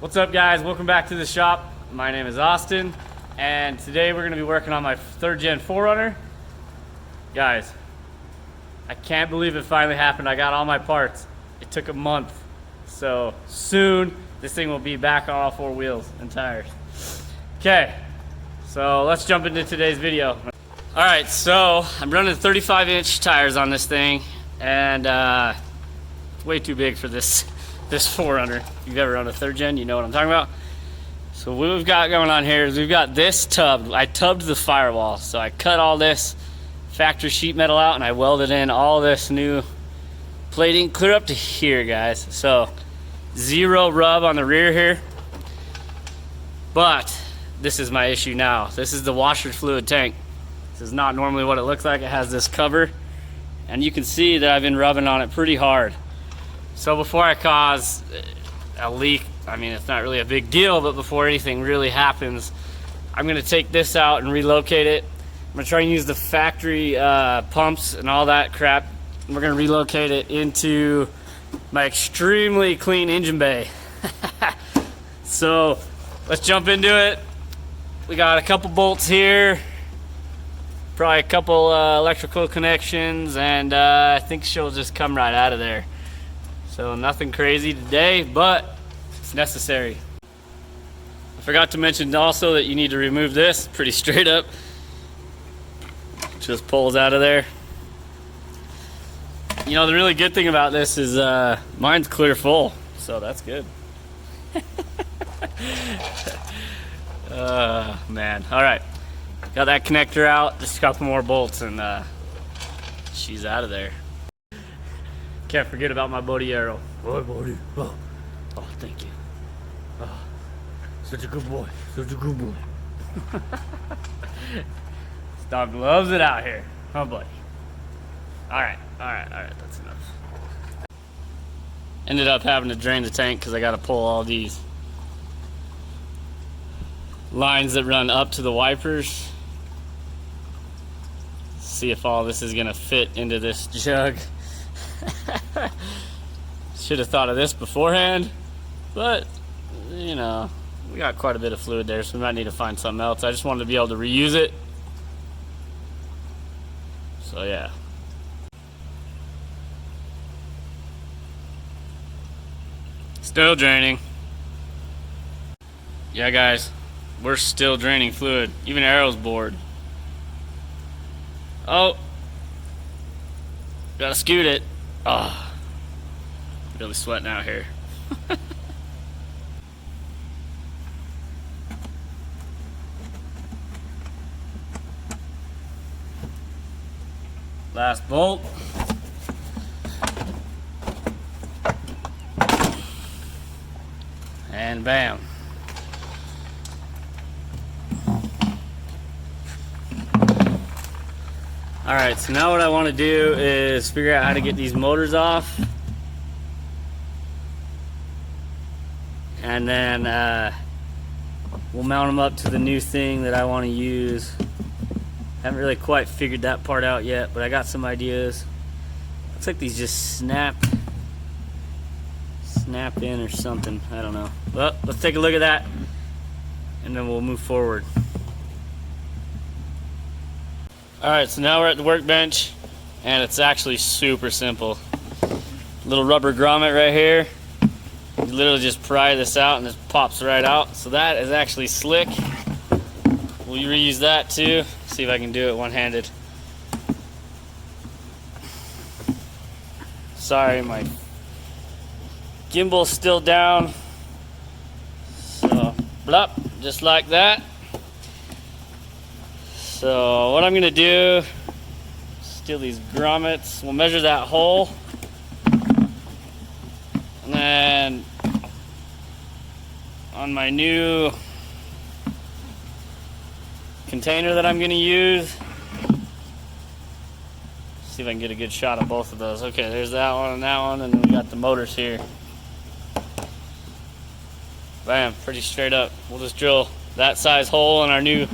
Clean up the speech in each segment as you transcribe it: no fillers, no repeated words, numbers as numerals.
What's up, guys? Welcome back to the shop. My name is Austin, and today we're going to be working on my 3rd gen 4Runner. Guys, I can't believe it finally happened. I got all my parts. It took a month. So soon, this thing will be back on all 4 wheels and tires. Okay, so let's jump into today's video. All right, so I'm running 35-inch tires on this thing, and it's way too big for this 4Runner. If you've ever run a 3rd gen, you know what I'm talking about. So what we've got going on here is we've got this tub. I tubbed the firewall, so I cut all this factory sheet metal out and I welded in all this new plating clear up to here, guys. So 0 rub on the rear here. But this is my issue now. This is the washer fluid tank. This is not normally what it looks like. It has this cover, and you can see that I've been rubbing on it pretty hard. So before I cause a leak, I mean, it's not really a big deal, but before anything really happens, I'm gonna take this out and relocate it. I'm gonna try and use the factory pumps and all that crap. And we're gonna relocate it into my extremely clean engine bay. So let's jump into it. We got a couple bolts here, probably a couple electrical connections, and I think she'll just come right out of there. So nothing crazy today, but it's necessary. I forgot to mention also that you need to remove this pretty straight up. Just pulls out of there. You know, the really good thing about this is mine's clear full, so that's good. Man. All right, got that connector out, just a couple more bolts, and she's out of there. Can't forget about my buddy Arrow. Boy, buddy. Oh, thank you. Oh, such a good boy. Such a good boy. This dog loves it out here. Huh, buddy? All right. That's enough. Ended up having to drain the tank because I got to pull all these lines that run up to the wipers. See if all this is going to fit into this jug. Should have thought of this beforehand, but you know, we got quite a bit of fluid there, so we might need to find something else. I just wanted to be able to reuse it. So yeah. Still draining. Yeah, guys, we're still draining fluid. Even Arrow's bored. Oh, gotta scoot it. Oh, really sweating out here. Last bolt. And bam. Alright, so now what I want to do is figure out how to get these motors off. And then we'll mount them up to the new thing that I want to use. Haven't really quite figured that part out yet, but I got some ideas. Looks like these just snap in or something. I don't know. Well, let's take a look at that, and then we'll move forward. Alright, so now we're at the workbench, and it's actually super simple. Little rubber grommet right here. You literally just pry this out and it pops right out. So that is actually slick. We'll reuse that too. See if I can do it one-handed. Sorry, my gimbal's still down. So, blop, just like that. So what I'm gonna do, steal these grommets. We'll measure that hole. And then on my new container that I'm gonna use, see if I can get a good shot of both of those. Okay, there's that one, and then we got the motors here. Bam, pretty straight up. We'll just drill that size hole in our new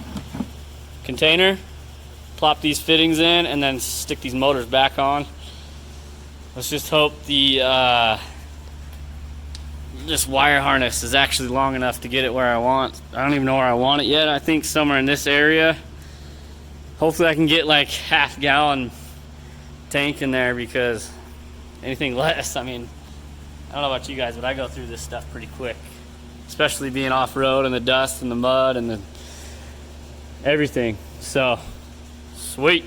container, plop these fittings in, and then stick these motors back on. Let's just hope the this wire harness is actually long enough to get it where I want. I don't even know where I want it yet. I think somewhere in this area. Hopefully I can get like half-gallon tank in there, because anything less, I mean, I don't know about you guys, but I go through this stuff pretty quick, especially being off-road and the dust and the mud and the everything. So sweet.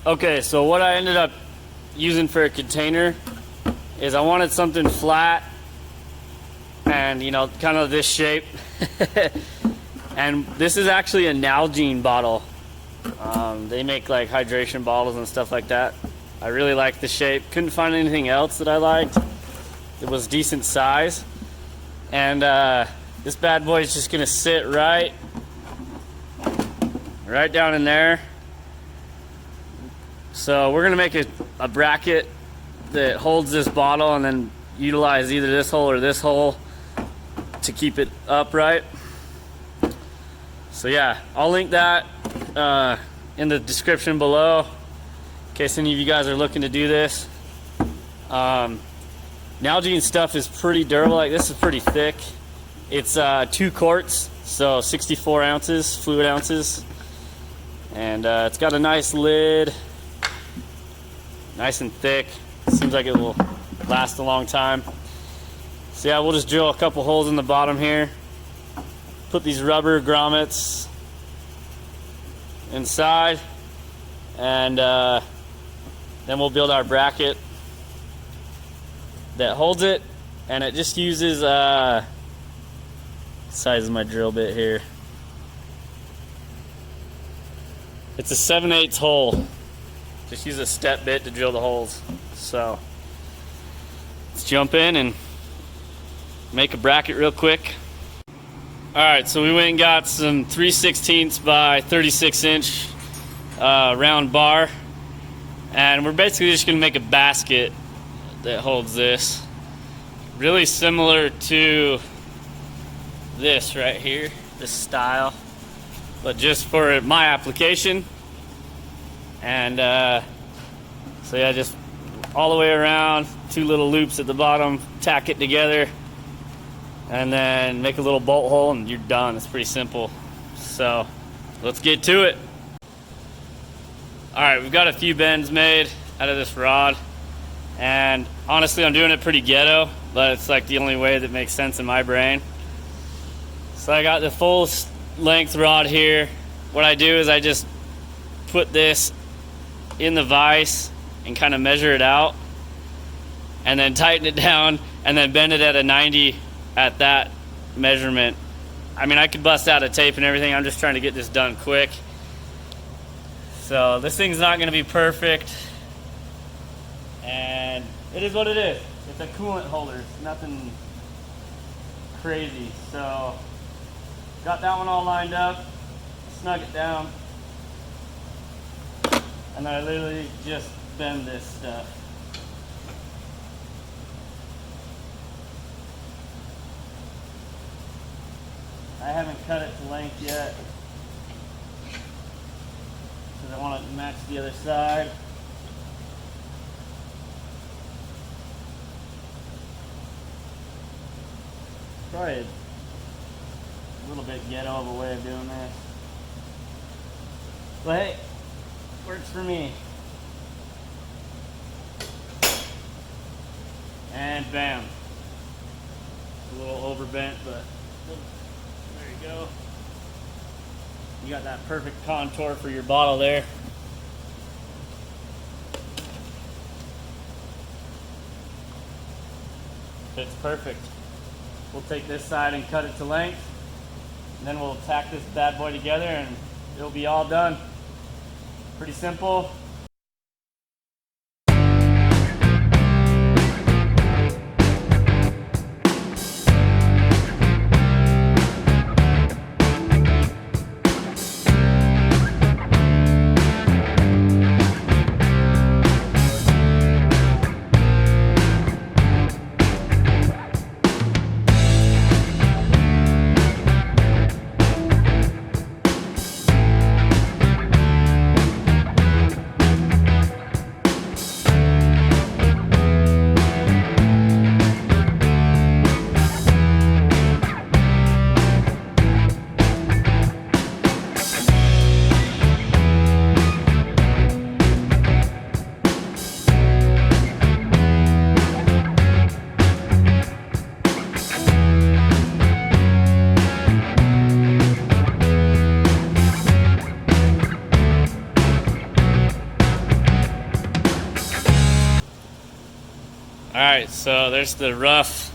Okay, so what I ended up using for a container is I wanted something flat and, you know, kind of this shape. And this is actually a Nalgene bottle. They make like hydration bottles and stuff like that. I really like the shape. Couldn't find anything else that I liked. It was decent size. And this bad boy is just gonna sit right down in there. So we're gonna make a bracket that holds this bottle, and then utilize either this hole or this hole to keep it upright. So yeah, I'll link that in the description below in case any of you guys are looking to do this. Nalgene stuff is pretty durable. Like, this is pretty thick. It's 2 quarts, so 64 ounces, fluid ounces. And it's got a nice lid, nice and thick. Seems like it will last a long time. So yeah, we'll just drill a couple holes in the bottom here. Put these rubber grommets inside, and then we'll build our bracket that holds it. And it just uses size of my drill bit here. It's a 7/8 hole. Just use a step bit to drill the holes. So let's jump in and make a bracket real quick. Alright, so we went and got some 3/16 by 36 inch round bar, and we're basically just going to make a basket that holds this. Really similar to this right here, this style, but just for my application. And so yeah, just all the way around, 2 little loops at the bottom, tack it together, and then make a little bolt hole, and you're done. It's pretty simple. So let's get to it. All right, we've got a few bends made out of this rod, and honestly I'm doing it pretty ghetto, but it's like the only way that makes sense in my brain. So I got the full length rod here. What I do is I just put this in the vise and kind of measure it out, and then tighten it down, and then bend it at a 90 at that measurement. I mean, I could bust out a tape and everything. I'm just trying to get this done quick. So this thing's not going to be perfect, and it is what it is. It's a coolant holder. It's nothing crazy. So got that one all lined up, snug it down, and then I literally just bend this stuff. I haven't cut it to length yet because I want it to match the other side. Probably a little bit ghetto of a way of doing this, but hey, works for me. And bam. A little overbent, but there you go. You got that perfect contour for your bottle there. Fits perfect. We'll take this side and cut it to length, and then we'll tack this bad boy together, and it'll be all done. Pretty simple. Alright, so there's the rough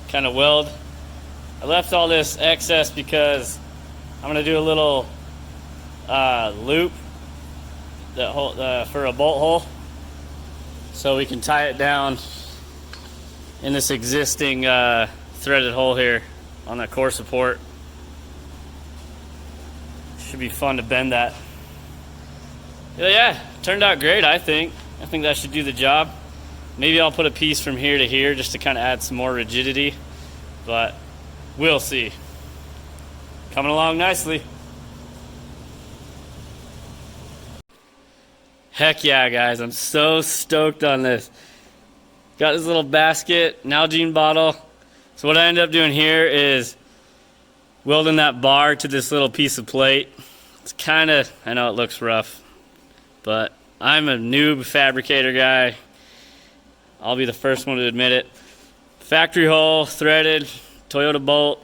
kind of weld. I left all this excess because I'm going to do a little loop that for a bolt hole, so we can tie it down in this existing threaded hole here on that core support. Should be fun to bend that. Yeah, turned out great, I think. I think that should do the job. Maybe I'll put a piece from here to here just to kind of add some more rigidity, but we'll see. Coming along nicely. Heck yeah, guys, I'm so stoked on this. Got this little basket, Nalgene bottle. So what I ended up doing here is welding that bar to this little piece of plate. It's kind of, I know it looks rough, but I'm a noob fabricator guy. I'll be the first one to admit it. Factory hole, threaded, Toyota bolt.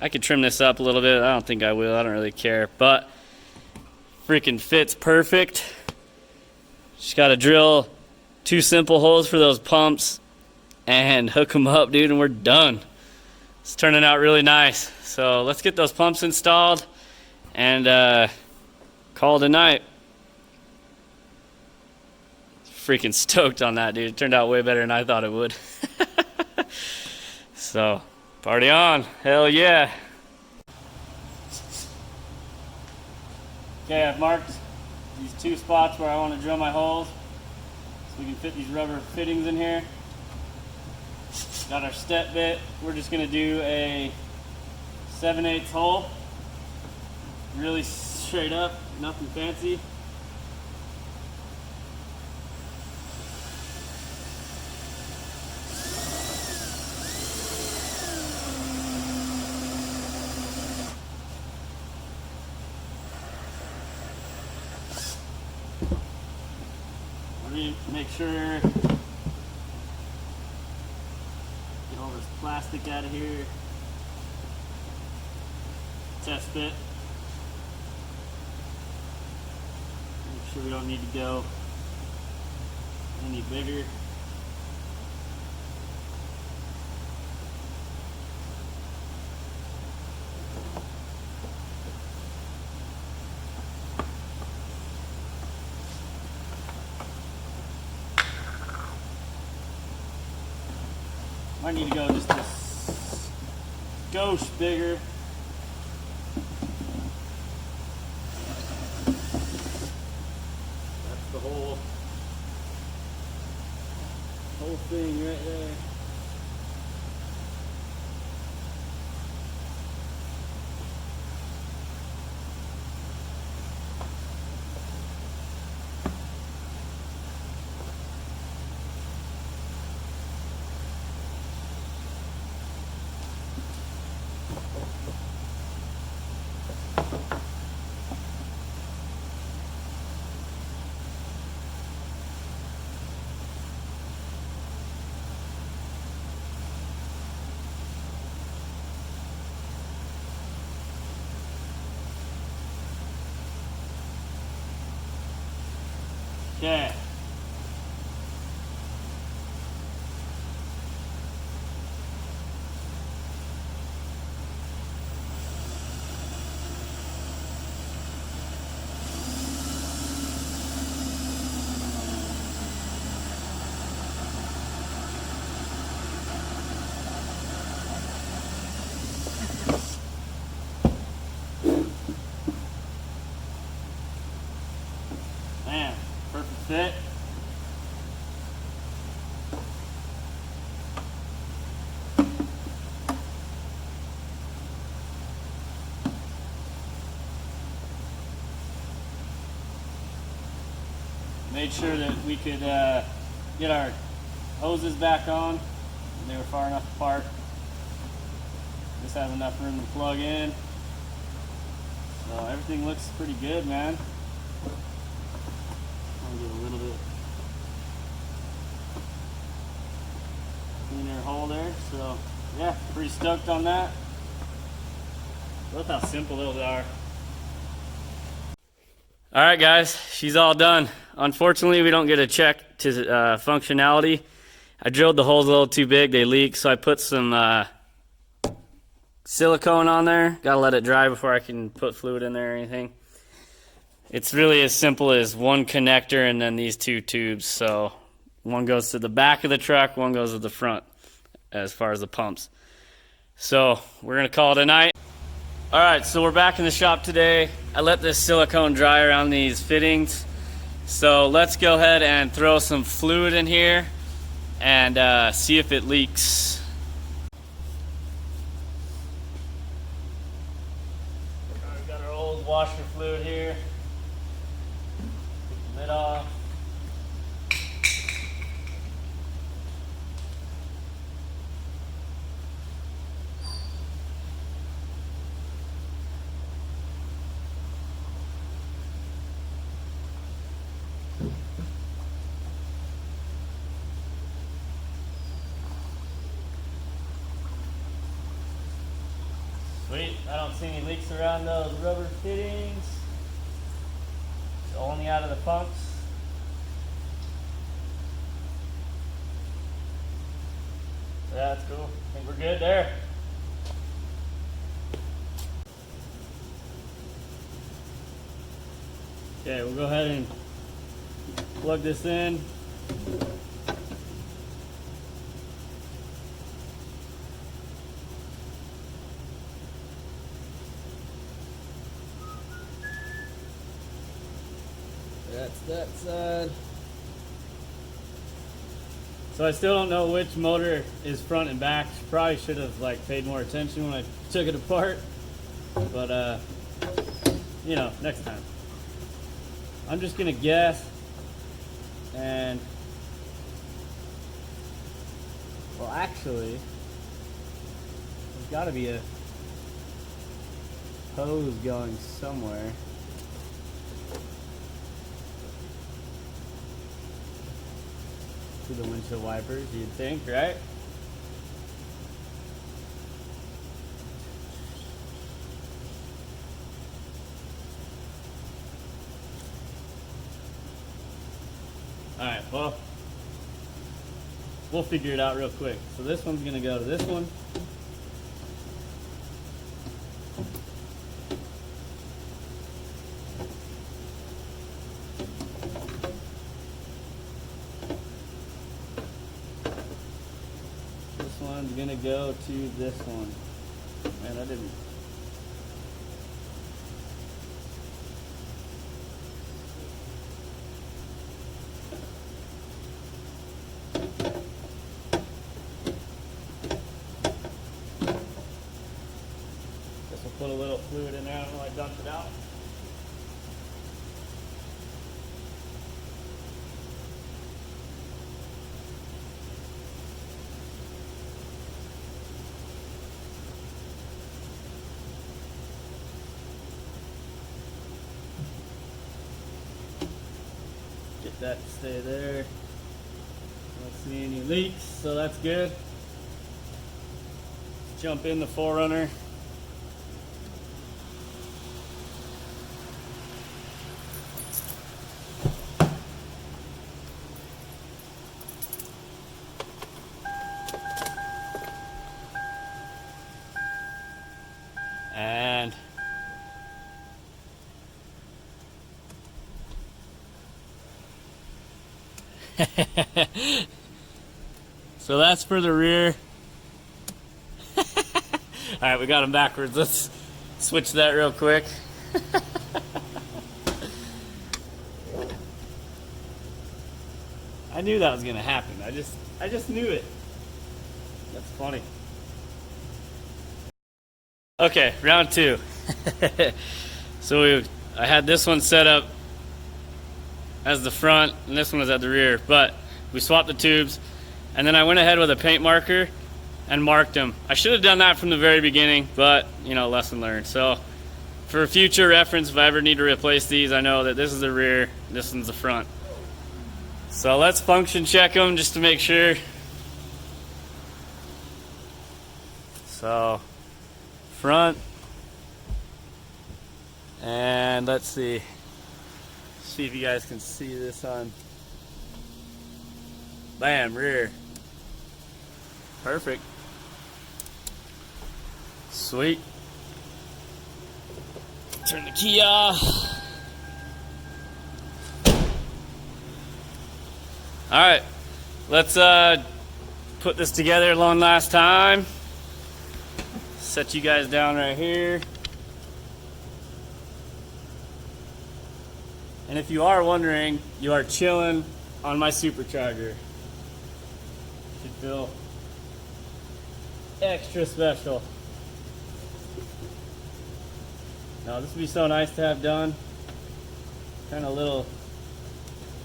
I could trim this up a little bit. I don't think I will, I don't really care, but freaking fits perfect. Just gotta drill 2 simple holes for those pumps and hook them up, dude, and we're done. It's turning out really nice. So let's get those pumps installed and call it a night. Freaking stoked on that, dude. It turned out way better than I thought it would. So, party on. Hell yeah. Okay, I've marked these 2 spots where I want to drill my holes so we can fit these rubber fittings in here. Got our step bit. We're just going to do a 7/8 hole. Really straight up, nothing fancy. Make sure get all this plastic out of here. Test fit. Make sure we don't need to go any bigger. I need to go just a skosh bigger. That's the whole thing right there. Okay. Man, perfect fit. Made sure that we could get our hoses back on. They were far enough apart. This has enough room to plug in. So everything looks pretty good, man. I'll get a little bit cleaner hole there. So yeah, pretty stoked on that. Look how simple those are. All right, guys, she's all done. Unfortunately, we don't get a check to functionality I drilled the holes a little too big, they leak, so I put some silicone on there. Gotta let it dry before I can put fluid in there or anything. It's really as simple as one connector and then these two tubes. So one goes to the back of the truck, one goes to the front as far as the pumps. So we're gonna call it a night. All right, so we're back in the shop today. I let this silicone dry around these fittings. So let's go ahead and throw some fluid in here and see if it leaks. We've got our old washer fluid here. Take the lid off. Sweet, I don't see any leaks around those rubber fittings. It's only out of the pumps. Yeah, that's cool. I think we're good there. Okay, we'll go ahead and plug this in. That's that side. So I still don't know which motor is front and back. Probably should have paid more attention when I took it apart. But you know, next time. I'm just gonna guess, and well, actually, there's got to be a hose going somewhere. To the windshield wipers, you'd think, right? Alright, well, we'll figure it out real quick. So this one's gonna go to this one. This one's gonna go to this one. Man, I didn't. Guess we'll put a little fluid in there until I dump it out. Get that to stay there. Don't see any leaks, so that's good. Let's jump in the 4Runner. And so that's for the rear. Alright, we got them backwards. Let's switch that real quick. I knew that was gonna happen. I just knew it. That's funny. Okay, round two. So I had this one set up as the front and this one was at the rear, but we swapped the tubes and then I went ahead with a paint marker and marked them. I should have done that from the very beginning, but you know, lesson learned. So for future reference, if I ever need to replace these, I know that this is the rear, this one's the front. So let's function check them just to make sure. So front, and let's see if you guys can see this on. Bam, rear. Perfect. Sweet. Turn the key off. All right, let's put this together one last time. Set you guys down right here. And if you are wondering, you are chilling on my supercharger. Should feel extra special. Now this would be so nice to have done. Kind of a little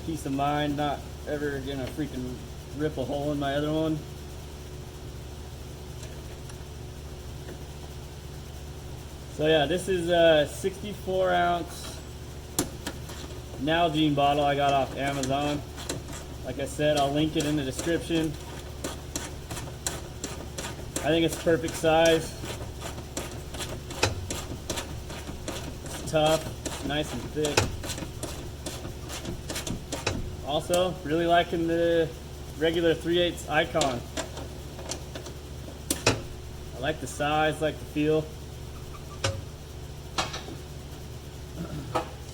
peace of mind, not ever gonna freaking rip a hole in my other one. So yeah, this is a 64 ounce Nalgene bottle I got off Amazon. Like I said, I'll link it in the description. I think it's perfect size. It's tough, it's nice and thick. Also, really liking the regular 3/8 icon. I like the size, like the feel.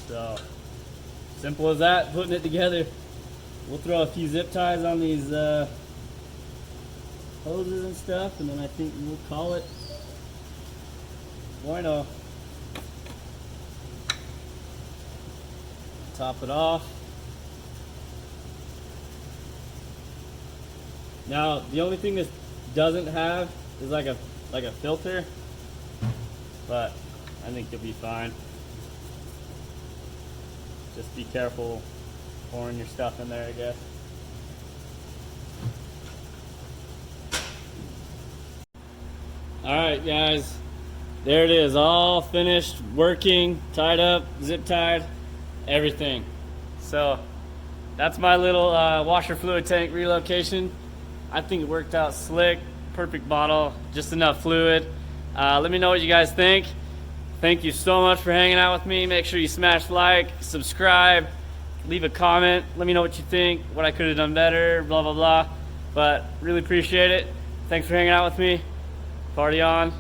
So, simple as that, putting it together. We'll throw a few zip ties on these hoses and stuff, and then I think we'll call it bueno. Top it off. Now, the only thing this doesn't have is like a filter, but I think you'll be fine. Just be careful pouring your stuff in there, I guess. Alright guys, there it is, all finished, working, tied up, zip tied, everything. So that's my little washer fluid tank relocation. I think it worked out slick, perfect bottle, just enough fluid. Let me know what you guys think. Thank you so much for hanging out with me. Make sure you smash like, subscribe, leave a comment. Let me know what you think, what I could have done better, blah, blah, blah. But really appreciate it. Thanks for hanging out with me. Party on.